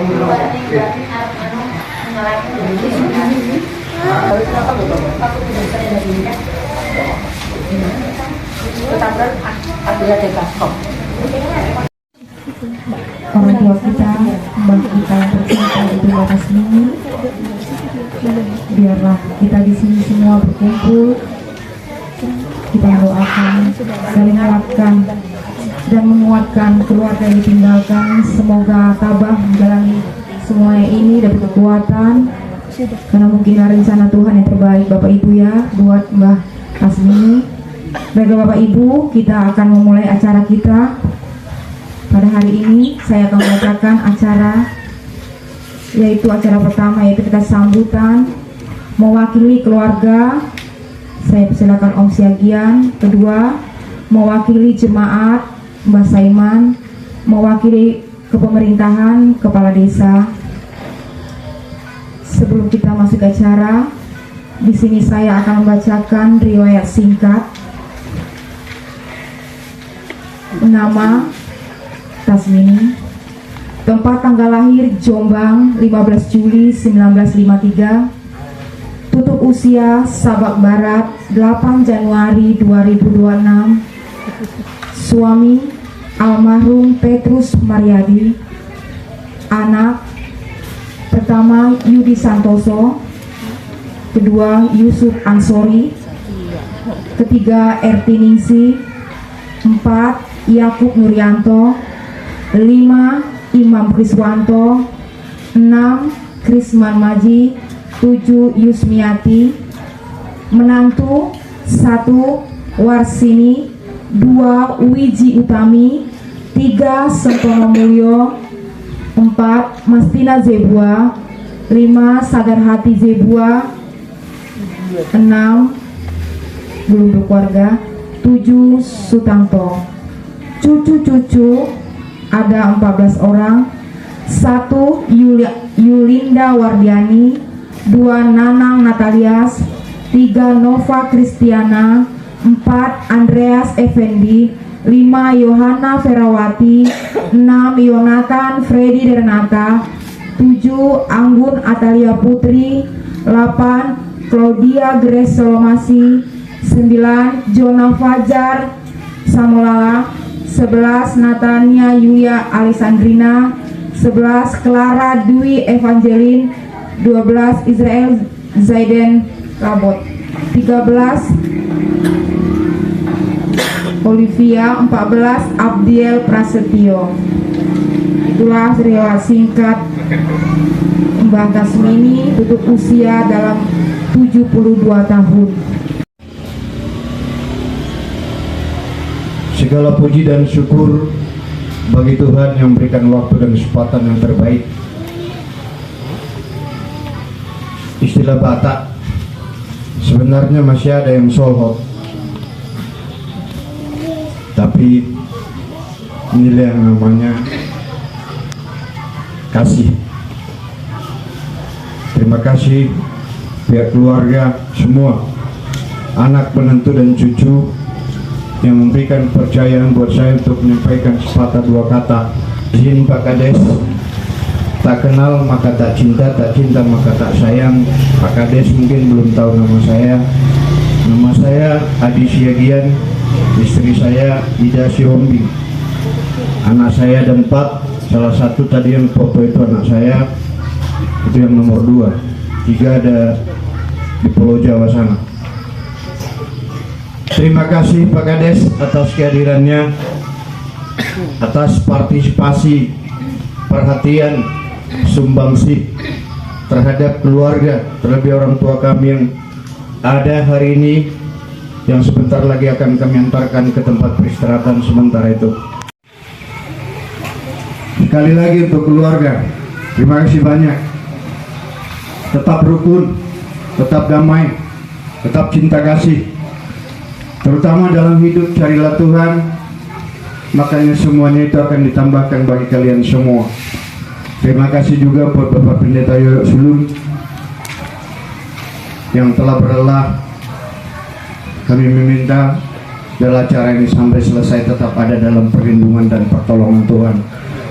Orang tua kita, mbah kita yang tercinta di batas ini, biarlah kita di sini semua berkumpul, kita mendoakan, saling menguatkan dan menguatkan keluarga yang ditinggalkan. Semoga tabah menjalani semuanya ini dapat kekuatan, karena mungkin rencana Tuhan yang terbaik Bapak Ibu ya buat Mbah Tasmini. Baiklah Bapak Ibu, kita akan memulai acara kita. Pada hari ini saya akan membacakan acara, yaitu acara pertama, yaitu kita sambutan. Mewakili keluarga, saya persilakan Om Siagian. Kedua, mewakili jemaat, Mbah Saiman. Mewakili kepemerintahan, Kepala Desa. Sebelum kita masuk ke acara, di sini saya akan membacakan riwayat singkat. Nama Tasmini, tempat tanggal lahir Jombang 15 Juli 1953, tutup usia Sabak Barat 8 Januari 2026, suami almarhum Petrus Mariadi, anak pertama Yudi Santoso, kedua Yusuf Ansori, ketiga Erti Ningsi, 4 Yakub Nuryanto, 5 Imam Kriswanto, 6 Krisman Maji, 7 Yusmiati, menantu 1 Warsini, 2 Wiji Utami, 3 Sentono Mulyo, 4 Mastina Zebua, 5 Sadar Hati Zebua, 6 belum berkeluarga, 7 Sutanto. Cucu-cucu ada 14 orang. 1 Yulinda Wardiani, 2 Nanang Natalias, 3 Nova Kristiana, 4 Andreas Effendi, 5 Yohana Ferawati, 6 Yonatan Freddy Renata, 7 Anggun Atalia Putri, 8 Claudia Grace Solomasi, 9 Jona Fajar Samolala, 11 Natania Yulia Alessandrina, 11 Clara Dwi Evangeline, 12 Israel Zaiden Rabot, 13 Olivia, 14 Abdiel Prasetyo. Itulah riwayat singkat Mbah Tasmini, tutup usia dalam 72 tahun. Segala puji dan syukur bagi Tuhan yang memberikan waktu dan kesempatan yang terbaik. Istilah Batak, sebenarnya masih ada yang solhot, tapi inilah yang namanya kasih. Terima kasih pihak keluarga semua, anak, menantu dan cucu yang memberikan kepercayaan buat saya untuk menyampaikan sepatah dua kata. Izin Pak Kades, tak kenal maka tak cinta, tak cinta maka tak sayang. Pak Kades mungkin belum tahu nama saya. Nama saya Adi Siagian, istri saya Ida Sihombing. Anak saya ada 4, salah satu tadi yang foto itu anak saya, itu yang nomor 2, 3 ada di Pulau Jawa sana. Terima kasih Pak Kades atas kehadirannya, atas partisipasi, perhatian, sumbangsi terhadap keluarga, terlebih orang tua kami yang ada hari ini, yang sebentar lagi akan kami antarkan ke tempat peristirahatan sementara itu. Sekali lagi untuk keluarga, terima kasih banyak. Tetap rukun, tetap damai, tetap cinta kasih. Terutama dalam hidup carilah Tuhan, makanya semuanya itu akan ditambahkan bagi kalian semua. Terima kasih juga buat Bapak Pendeta Yoyo Sulung yang telah berlelah. Kami meminta dalam acara ini sampai selesai tetap ada dalam perlindungan dan pertolongan Tuhan.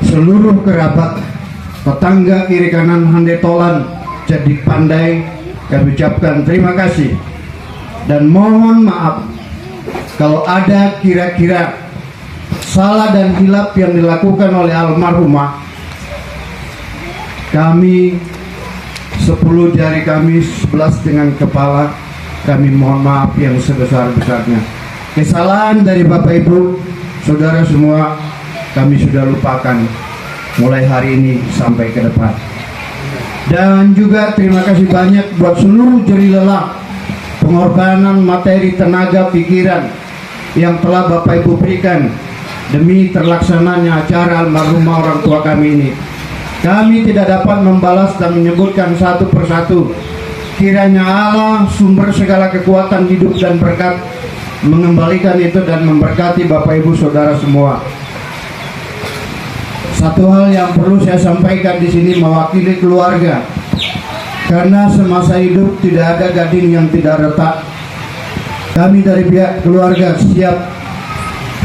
Seluruh kerabat tetangga kiri kanan handai tolan jadi pandai. Kami ucapkan terima kasih dan mohon maaf kalau ada kira-kira salah dan hilaf yang dilakukan oleh almarhumah. Kami 10 jari kami 11 dengan kepala, kami mohon maaf yang sebesar-besarnya. Kesalahan dari Bapak Ibu Saudara semua kami sudah lupakan mulai hari ini sampai ke depan. Dan juga terima kasih banyak buat seluruh jerih lelah, pengorbanan materi, tenaga, pikiran yang telah Bapak Ibu berikan demi terlaksananya acara almarhumah orang tua kami ini. Kami tidak dapat membalas dan menyebutkan satu persatu. Kiranya Allah sumber segala kekuatan hidup dan berkat mengembalikan itu dan memberkati Bapak Ibu Saudara semua. Satu hal yang perlu saya sampaikan di sini mewakili keluarga, karena semasa hidup tidak ada gading yang tidak retak. Kami dari pihak keluarga siap,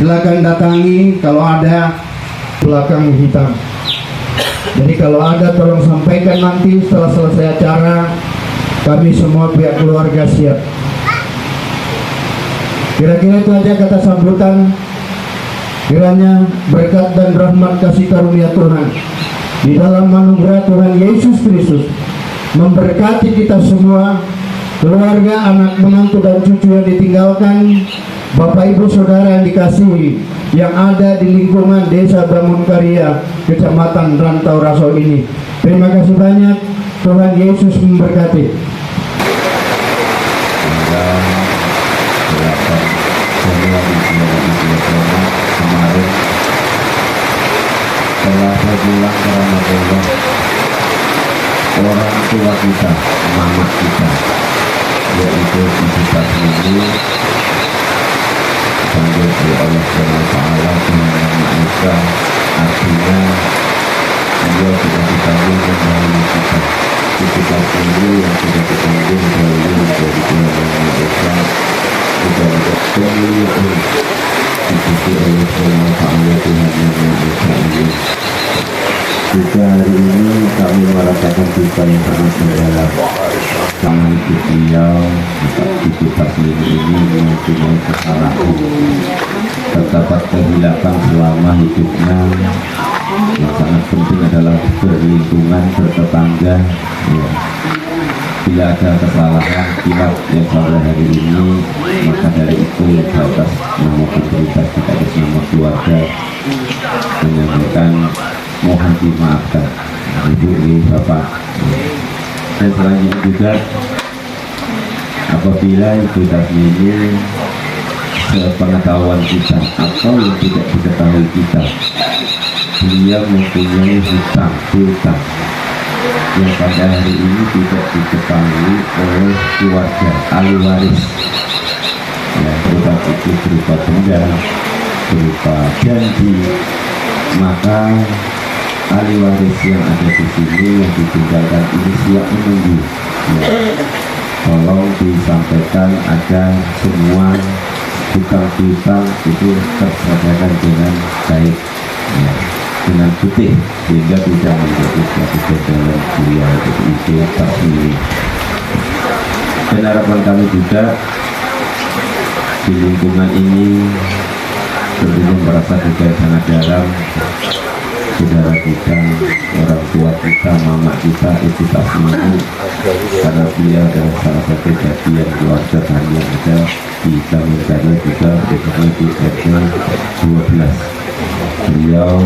silakan datangi kalau ada belakang hitam. Jadi kalau ada tolong sampaikan nanti setelah selesai acara. Kami semua pihak keluarga siap. Kira-kira itu aja kata sambutan. Kiranya berkat dan rahmat kasih karunia Tuhan di dalam anugerah Tuhan Yesus Kristus memberkati kita semua, keluarga, anak, menantu dan cucu yang ditinggalkan, Bapak Ibu Saudara yang dikasihi, yang ada di lingkungan Desa Bangun Karya, Kecamatan Rantau Raso ini. Terima kasih banyak. Tuhan Yesus memberkati. Kemarin setelah berpulang ke Ramadan, orang tua kita, mama kita, yaitu Ibu Tasmini, dipanggil oleh Allah SWT Tuhan Yang Maha Esa. Artinya dia sudah dipanggil melalui kita. Ibu Tasmini yang sudah dipanggil melalui menjadi Tuhan Yang Maha Esa sudah kemuliaan dipuji oleh SWT Tuhan Yang Maha Esa ini. Juga hari ini kami merasakan duka yang sangat mendalam. Sama ibu beliau, Ibu Tasmini ini mempunyai kesalahan, terdapat kehilapan selama hidupnya. Yang sangat penting adalah berlingkungan, bertetangga. Ya. Bila ada kesalahan hilaf yang pada hari ini, maka dari itu atas nama pemerintah kita atas nama keluarga menyampaikan mohon dimaafkan Ibu, Bapak. Dan selanjutnya juga apabila Ibu Tasmini sepengetahuan kita atau yang tidak diketahui kita, beliau mempunyai hutang yang pada hari ini tidak diketahui oleh keluarga ahli waris, ya, berupa itu berupa denda, berupa janji. Maka ahli waris yang ada di sini yang ditinggalkan ini siap menunggu, ya. Tolong disampaikan agar semua hutang-hutang itu terselesaikan dengan baik, ya, dengan putih, sehingga tidak menjadi suatu kendala beliau itu Tasmini. Dan harapan kami juga di lingkungan ini tentunya merasa juga sangat dalam saudara kita, orang tua kita, mama kita, Ibu Tasmini, karena beliau adalah salah satu bagian keluarga kami yang ada di Bangun Karya juga, khususnya di RT 12. Beliau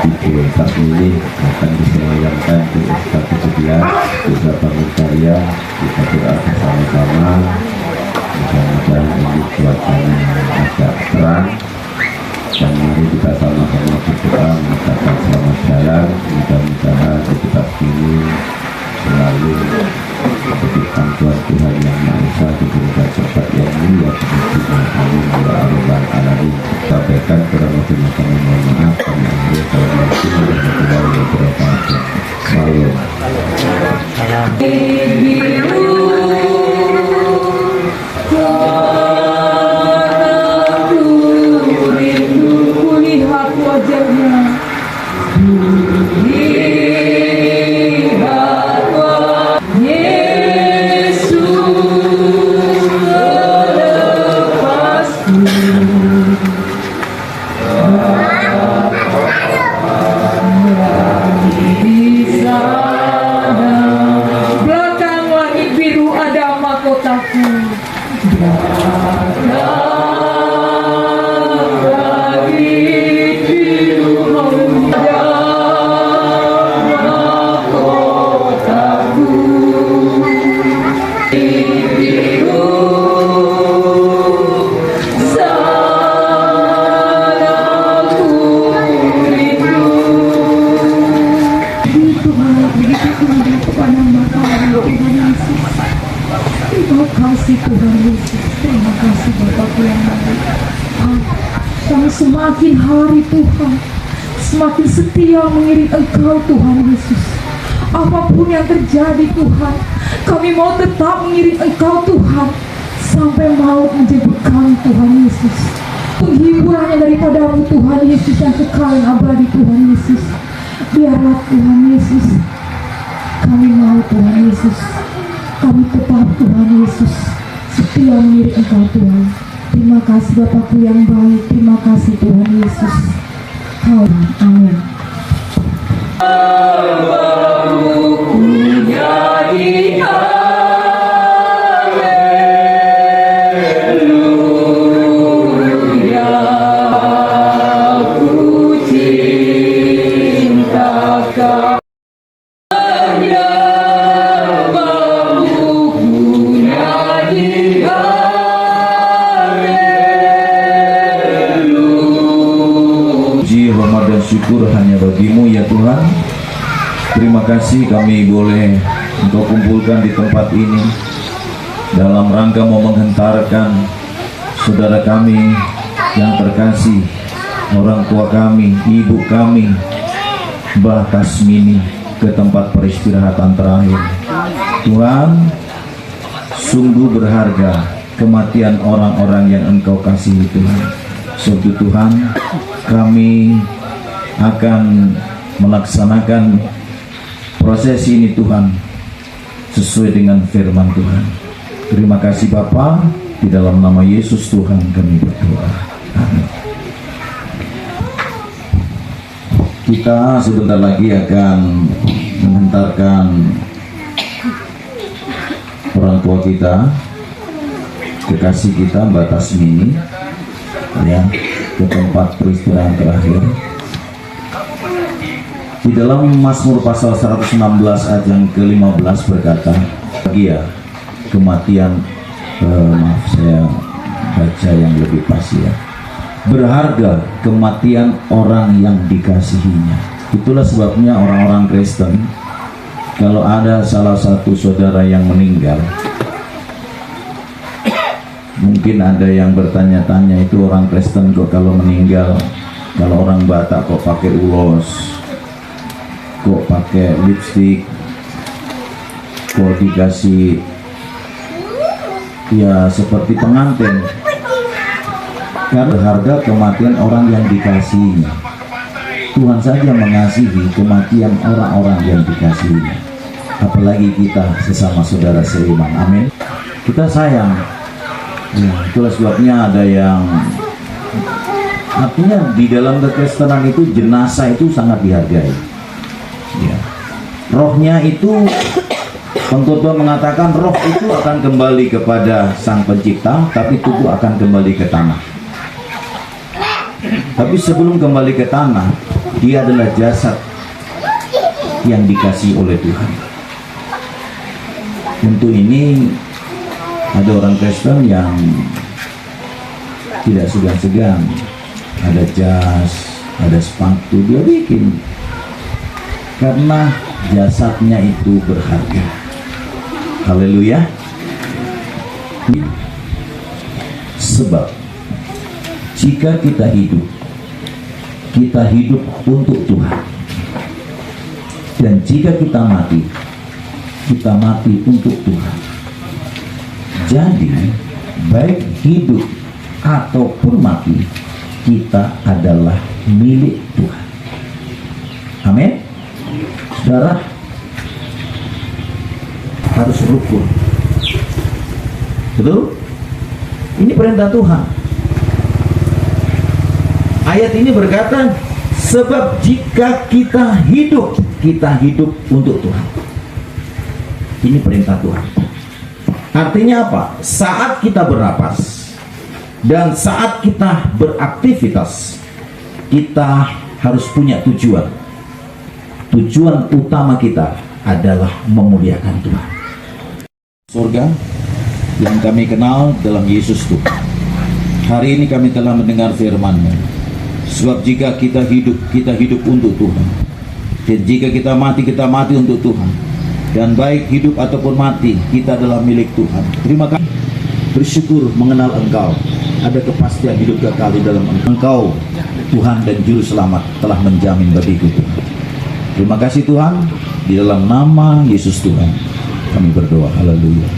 Ibu Tasmini akan disemayamkan di SK 17 Desa Bangun Karya. Kita doa bersama-sama, mudah-mudahan ini suasana agak terang. Dan mari kita sama-sama berdoa mengucapkan selamat jalan. Mudah-mudahan Ibu Tasmini selalu diberikan Tuhan Tuhan Yang Maha Esa, diberikan cepat yang mulia kemudian. Amin ya rabbal alamin. Sampaikan kurang lebih kami mohon maaf. Kami akhiri. Assalamualaikum warahmatullahi wabarakatuh. Lihat wajahnya. Begitu baik, begitu indah kepada mata Tuhan Yesus. Terima kasih Tuhan Yesus. Terima kasih Bapakku yang baik. Kami semakin hari Tuhan, semakin setia mengiring Engkau Tuhan Yesus. Apapun yang terjadi Tuhan, kami mau tetap mengiring Engkau Tuhan, sampai maut menjemput kami Tuhan Yesus. Penghiburannya daripadamu Tuhan Yesus yang kekal yang abadi Tuhan Yesus. Biarlah Tuhan Yesus, kami mau Tuhan Yesus, kami tetap Tuhan Yesus setia mengiring Engkau Tuhan. Terima kasih Bapakku yang baik, terima kasih Tuhan Yesus. Amin. Syukur hanya bagimu ya Tuhan. Terima kasih kami boleh Engkau kumpulkan di tempat ini dalam rangka mau menghentarkan saudara kami yang terkasih, orang tua kami, ibu kami, Mbah Tasmini, ke tempat peristirahatan terakhir. Tuhan, sungguh berharga kematian orang-orang yang Engkau kasihi Tuhan. Sebab Tuhan, kami akan melaksanakan prosesi ini Tuhan sesuai dengan firman Tuhan. Terima kasih Bapa, di dalam nama Yesus Tuhan kami berdoa. Amin. Kita sebentar lagi akan menghantarkan orang tua kita, kekasih kita Mbak Tasmini, ya, ke tempat peristirahatan terakhir. Di dalam Mazmur pasal 116 ayat yang ke-15 berkata, bahagia kematian, maaf saya baca yang lebih pas ya, berharga kematian orang yang dikasihinya. Itulah sebabnya orang-orang Kristen, kalau ada salah satu saudara yang meninggal, mungkin ada yang bertanya-tanya, itu orang Kristen kok kalau meninggal, kalau orang Batak kok pakai ulos, kok pakai lipstick, kok dikasih ya seperti pengantin. Karena berharga kematian orang yang dikasihinya. Tuhan saja mengasihi kematian orang-orang yang dikasihinya, apalagi kita sesama saudara seiman. Amin. Kita sayang ya, itulah sebabnya ada yang, artinya di dalam kekristenan itu jenazah itu sangat dihargai ya. Rohnya itu, pengkhotbah mengatakan roh itu akan kembali kepada Sang Pencipta, tapi tubuh akan kembali ke tanah. Tapi sebelum kembali ke tanah, dia adalah jasad yang dikasih oleh Tuhan. Untuk ini ada orang Kristen yang tidak segan-segan, ada jas, ada sepatu, dia bikin, karena jasadnya itu berharga. Haleluya. Sebab jika kita hidup untuk Tuhan, dan jika kita mati untuk Tuhan. Jadi baik hidup ataupun mati, kita adalah milik Tuhan. Amin. Saudara harus rukun. Betul? Ini perintah Tuhan. Ayat ini berkata, sebab jika kita hidup untuk Tuhan. Ini perintah Tuhan. Artinya apa? Saat kita bernapas dan saat kita beraktivitas, kita harus punya tujuan. Tujuan utama kita adalah memuliakan Tuhan. Surga yang kami kenal dalam Yesus Tuhan. Hari ini kami telah mendengar firman-Mu. Sebab jika kita hidup untuk Tuhan. Dan jika kita mati untuk Tuhan. Dan baik hidup ataupun mati, kita adalah milik Tuhan. Terima kasih. Bersyukur mengenal Engkau. Ada kepastian hidup kekal di dalam Engkau. Tuhan dan Juru Selamat telah menjamin bagiku Tuhan. Terima kasih Tuhan. Di dalam nama Yesus Tuhan kami berdoa. Haleluya.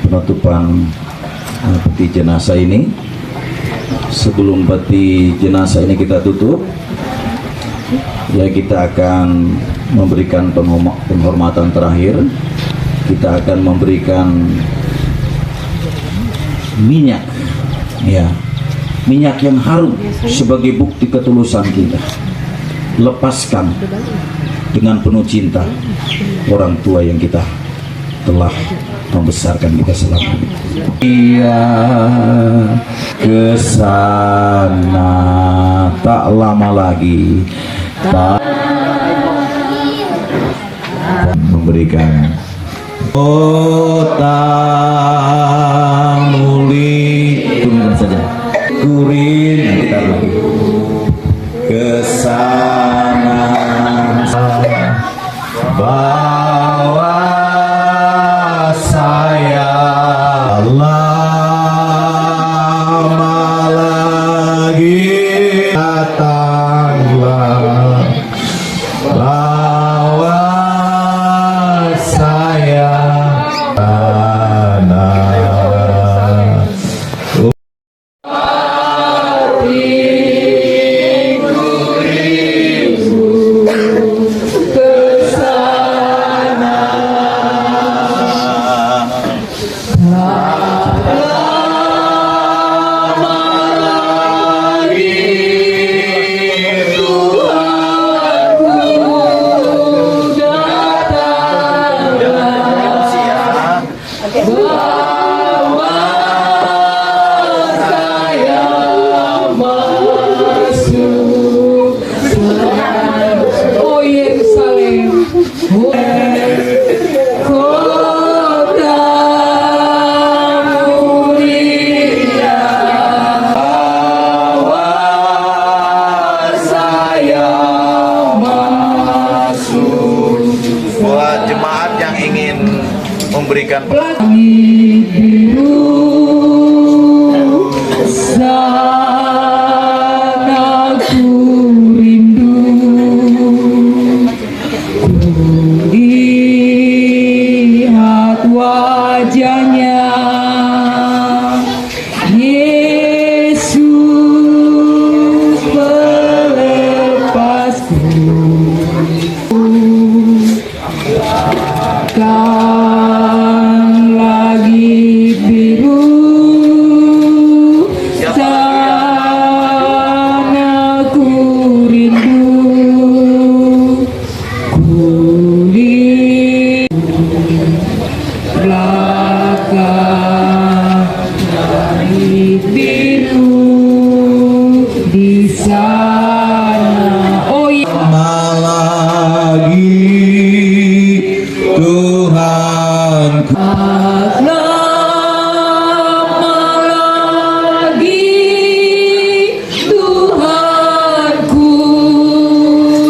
Penutupan peti jenazah ini. Sebelum peti jenazah ini kita tutup, ya kita akan memberikan penghormatan terakhir. Kita akan memberikan minyak, ya, minyak yang harum sebagai bukti ketulusan kita. Lepaskan dengan penuh cinta orang tua yang kita telah membesarkan kita selama ini. Iya, kesana tak lama lagi, tak memberikan kota muli, turunkan saja, kurin, nanti taruh lagi. Kesana bawa saya lama lagi, datanglah bawa saya buat jemaat yang ingin memberikan sana ku rindu, lihat wajahnya Yesus pelepasku. Kan lagi biru sana ku rindu, kulit belakang lagi biru di sana. Oh iya, lagi Tuhan lama lagi Tuhanku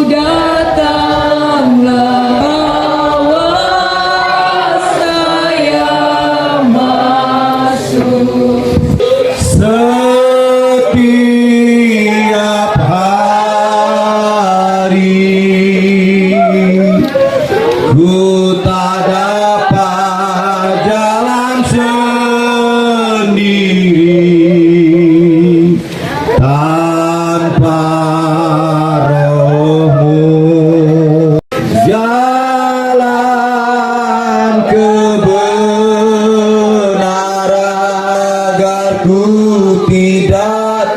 datanglah, bawa saya masuk. Setiap hari ku tak dapat jalan sendiri tanpa Roh-Mu. Jalan kebenaran agar ku tidak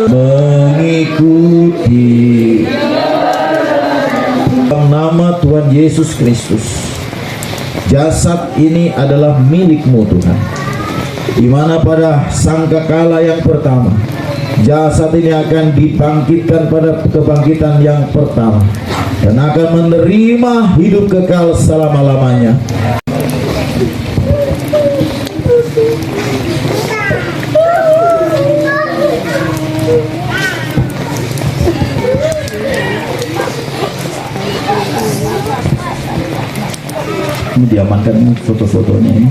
mengikuti. Dalam nama Tuhan Yesus Kristus, jasad ini adalah milik-Mu Tuhan, di mana pada sangkakala yang pertama jasad ini akan dibangkitkan pada kebangkitan yang pertama. dan akan menerima hidup kekal selama-lamanya. Ini diamankan foto-fotonya ini.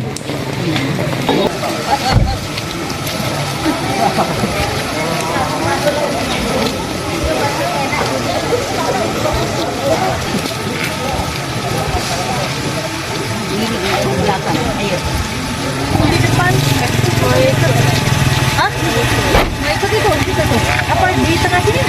Di depan. Mau ikut? Hah? Mau ikut itu? Kita tuh. Apa di tengah sini?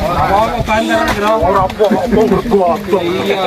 Orang apa bandar, orang apa berkuat. Iya,